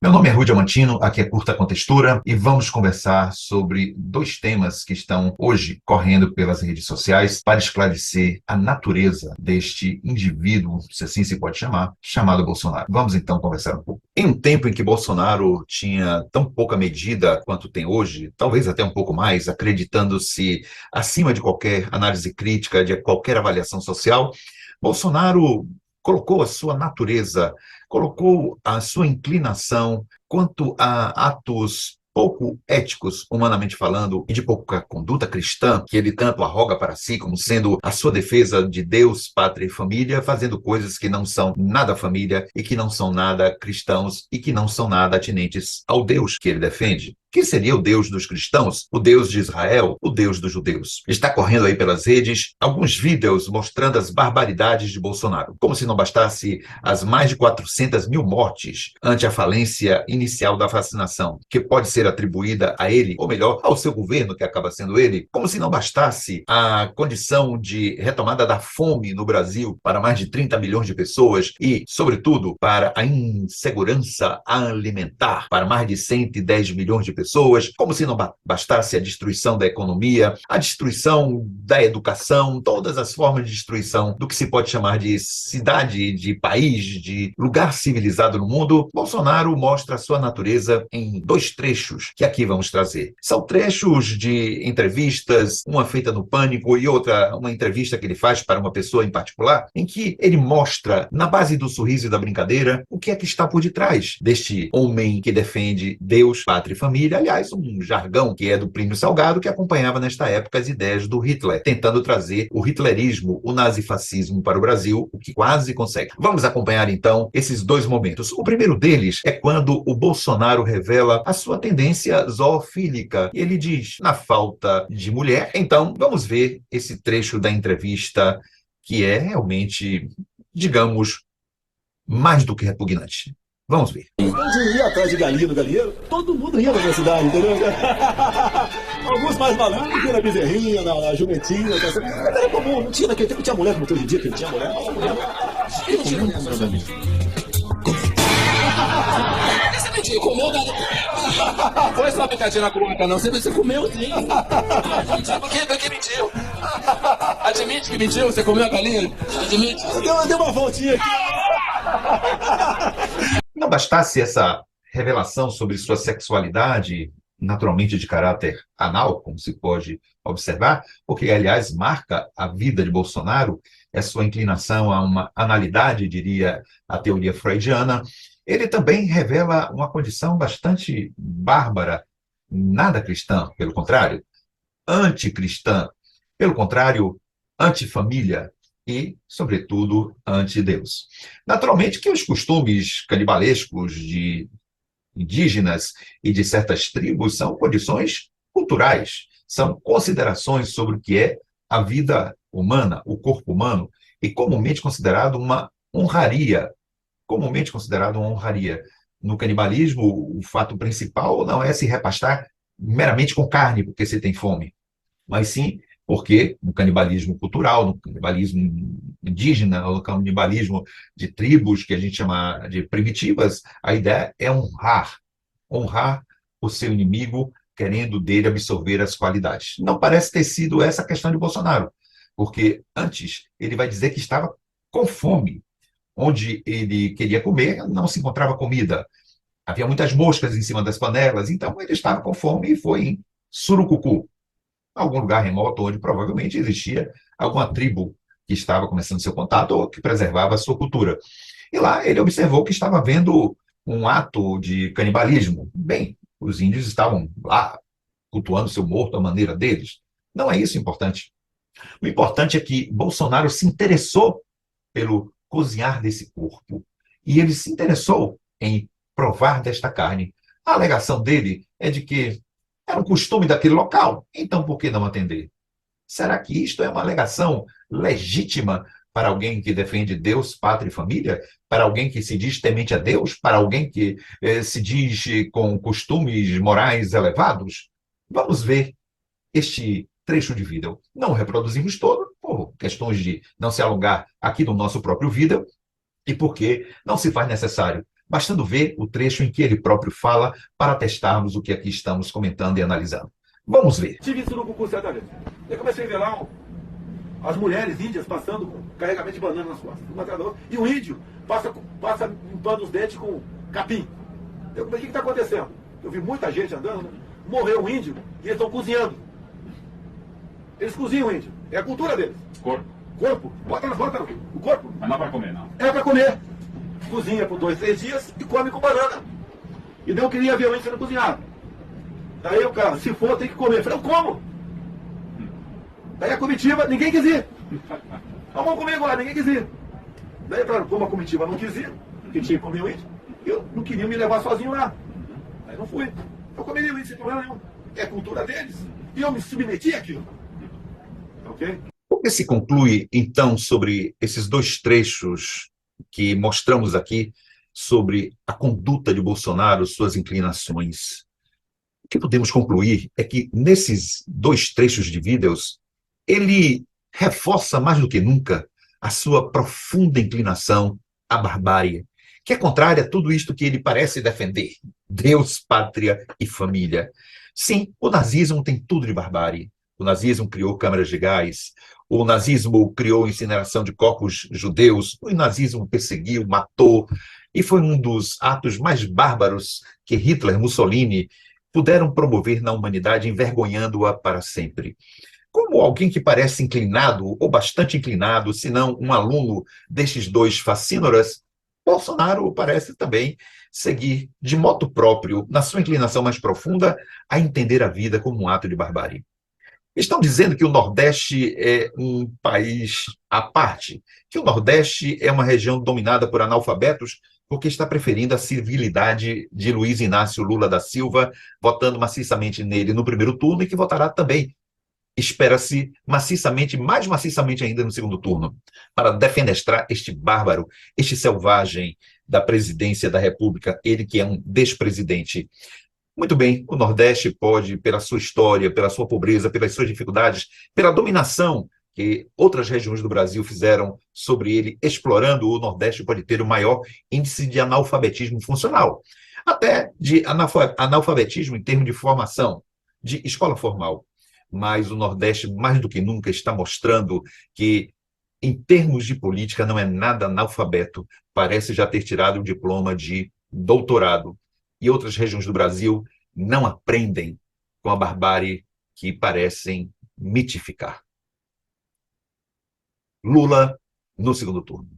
Meu nome é Rui Diamantino, aqui é Curta com Textura e vamos conversar sobre dois temas que estão hoje correndo pelas redes sociais para esclarecer a natureza deste indivíduo, se assim se pode chamar, chamado Bolsonaro. Vamos então conversar um pouco. Em um tempo em que Bolsonaro tinha tão pouca medida quanto tem hoje, talvez até um pouco mais, acreditando-se acima de qualquer análise crítica, de qualquer avaliação social, Bolsonaro colocou a sua natureza, colocou a sua inclinação quanto a atos pouco éticos, humanamente falando, e de pouca conduta cristã, que ele tanto arroga para si como sendo a sua defesa de Deus, pátria e família, fazendo coisas que não são nada família e que não são nada cristãos e que não são nada atinentes ao Deus que ele defende. Que seria o Deus dos cristãos, o Deus de Israel, o Deus dos judeus. Está correndo aí pelas redes alguns vídeos mostrando as barbaridades de Bolsonaro. Como se não bastasse as mais de 400 mil mortes ante a falência inicial da vacinação, que pode ser atribuída a ele, ou melhor, ao seu governo, que acaba sendo ele, como se não bastasse a condição de retomada da fome no Brasil para mais de 30 milhões de pessoas e, sobretudo, para a insegurança alimentar para mais de 110 milhões de pessoas, como se não bastasse a destruição da economia, a destruição da educação, todas as formas de destruição do que se pode chamar de cidade, de país, de lugar civilizado no mundo. Bolsonaro mostra a sua natureza em dois trechos que aqui vamos trazer. São trechos de entrevistas, uma feita no Pânico e outra, uma entrevista que ele faz para uma pessoa em particular, em que ele mostra, na base do sorriso e da brincadeira, o que é que está por detrás deste homem que defende Deus, pátria e família. Aliás, um jargão que é do Plínio Salgado, que acompanhava nesta época as ideias do Hitler, tentando trazer o hitlerismo, o nazifascismo para o Brasil, o que quase consegue. Vamos acompanhar então esses dois momentos. O primeiro deles é quando o Bolsonaro revela a sua tendência zoofílica. Ele diz, na falta de mulher. Então, vamos ver esse trecho da entrevista que é realmente, digamos, mais do que repugnante. Vamos ver. Onde eu ia atrás de galinha no galinheiro, todo mundo ia na minha cidade, entendeu? Alguns mais malandros iam na bezerrinha, na jumentinha, mas era comum, não tinha naquele tempo, tinha mulher como tem hoje em dia, que não tinha mulher. Não tinha mulher. Você mentiu, comeu galinha. Foi só picadinha na cueca, não, você comeu sim. Por que mentiu? Admite que mentiu, você comeu a galinha? Admite. Deu uma voltinha aqui. Não bastasse essa revelação sobre sua sexualidade, naturalmente de caráter anal, como se pode observar, porque, aliás, marca a vida de Bolsonaro, é sua inclinação a uma analidade, diria a teoria freudiana, ele também revela uma condição bastante bárbara, nada cristã, pelo contrário, anticristã, pelo contrário, antifamília e, sobretudo, anti-Deus. Naturalmente que os costumes canibalescos de indígenas e de certas tribos são condições culturais, são considerações sobre o que é a vida humana, o corpo humano, e comumente considerado uma honraria. No canibalismo, o fato principal não é se repastar meramente com carne, porque se tem fome, mas sim porque no canibalismo cultural, no canibalismo indígena, no canibalismo de tribos que a gente chama de primitivas, a ideia é honrar o seu inimigo, querendo dele absorver as qualidades. Não parece ter sido essa a questão de Bolsonaro, porque antes ele vai dizer que estava com fome, onde ele queria comer, não se encontrava comida. Havia muitas moscas em cima das panelas, então ele estava com fome e foi em Surucucu, algum lugar remoto onde provavelmente existia alguma tribo que estava começando seu contato ou que preservava a sua cultura. E lá ele observou que estava havendo um ato de canibalismo. Bem, os índios estavam lá cultuando seu morto à maneira deles. Não é isso o importante. O importante é que Bolsonaro se interessou pelo cozinhar desse corpo e ele se interessou em provar desta carne. A alegação dele é de que era um costume daquele local, então por que não atender? Será que isto é uma alegação legítima para alguém que defende Deus, pátria e família? Para alguém que se diz temente a Deus? Para alguém que se diz com costumes morais elevados? Vamos ver este trecho de vídeo. Não reproduzimos todo, por questões de não se alongar aqui no nosso próprio vídeo, e porque não se faz necessário bastando ver o trecho em que ele próprio fala para testarmos o que aqui estamos comentando e analisando. Vamos ver. Tive isso no concurso certa vez. Eu comecei a ver lá as mulheres índias passando com carregamento de banana nas costas, uma atrás da outra, e o índio passa limpando os dentes com capim. Eu falei, o que está acontecendo? Eu vi muita gente andando, né? Morreu um índio e eles estão cozinhando. Eles cozinham o índio. É a cultura deles. Corpo. Corpo. Bota o corpo. Mas não é para comer, não. É para comer. Cozinha por 2, 3 dias e come com banana. E daí eu queria ver o índio sendo cozinhado. Daí o cara, se for, tem que comer. Eu falei, eu como. Daí a comitiva, ninguém quis ir. Então vamos comigo lá, ninguém quis ir. Daí, claro, como a comitiva não quis ir, porque tinha que comer o índio, eu não queria me levar sozinho lá. Aí não fui. Eu comeria o índio sem problema nenhum. É a cultura deles. E eu me submeti àquilo. Ok? O que se conclui, então, sobre esses dois trechos que mostramos aqui, sobre a conduta de Bolsonaro, suas inclinações? O que podemos concluir é que, nesses dois trechos de vídeos, ele reforça mais do que nunca a sua profunda inclinação à barbárie, que é contrária a tudo isto que ele parece defender: Deus, pátria e família. Sim, o nazismo tem tudo de barbárie. O nazismo criou câmaras de gás, o nazismo criou incineração de corpos judeus, o nazismo perseguiu, matou, e foi um dos atos mais bárbaros que Hitler, Mussolini puderam promover na humanidade, envergonhando-a para sempre. Como alguém que parece inclinado, ou bastante inclinado, se não um aluno destes dois facínoras, Bolsonaro parece também seguir de motu próprio, na sua inclinação mais profunda, a entender a vida como um ato de barbárie. Estão dizendo que o Nordeste é um país à parte, que o Nordeste é uma região dominada por analfabetos, porque está preferindo a civilidade de Luiz Inácio Lula da Silva, votando maciçamente nele no primeiro turno, e que votará também, espera-se, maciçamente, mais maciçamente ainda no segundo turno, para defenestrar este bárbaro, este selvagem da presidência da República, ele que é um despresidente. Muito bem, o Nordeste pode, pela sua história, pela sua pobreza, pelas suas dificuldades, pela dominação que outras regiões do Brasil fizeram sobre ele, explorando, o Nordeste pode ter o maior índice de analfabetismo funcional, até de analfabetismo em termos de formação, de escola formal. Mas o Nordeste, mais do que nunca, está mostrando que, em termos de política, não é nada analfabeto, parece já ter tirado o diploma de doutorado. E outras regiões do Brasil não aprendem com a barbárie que parecem mitificar. Lula no segundo turno.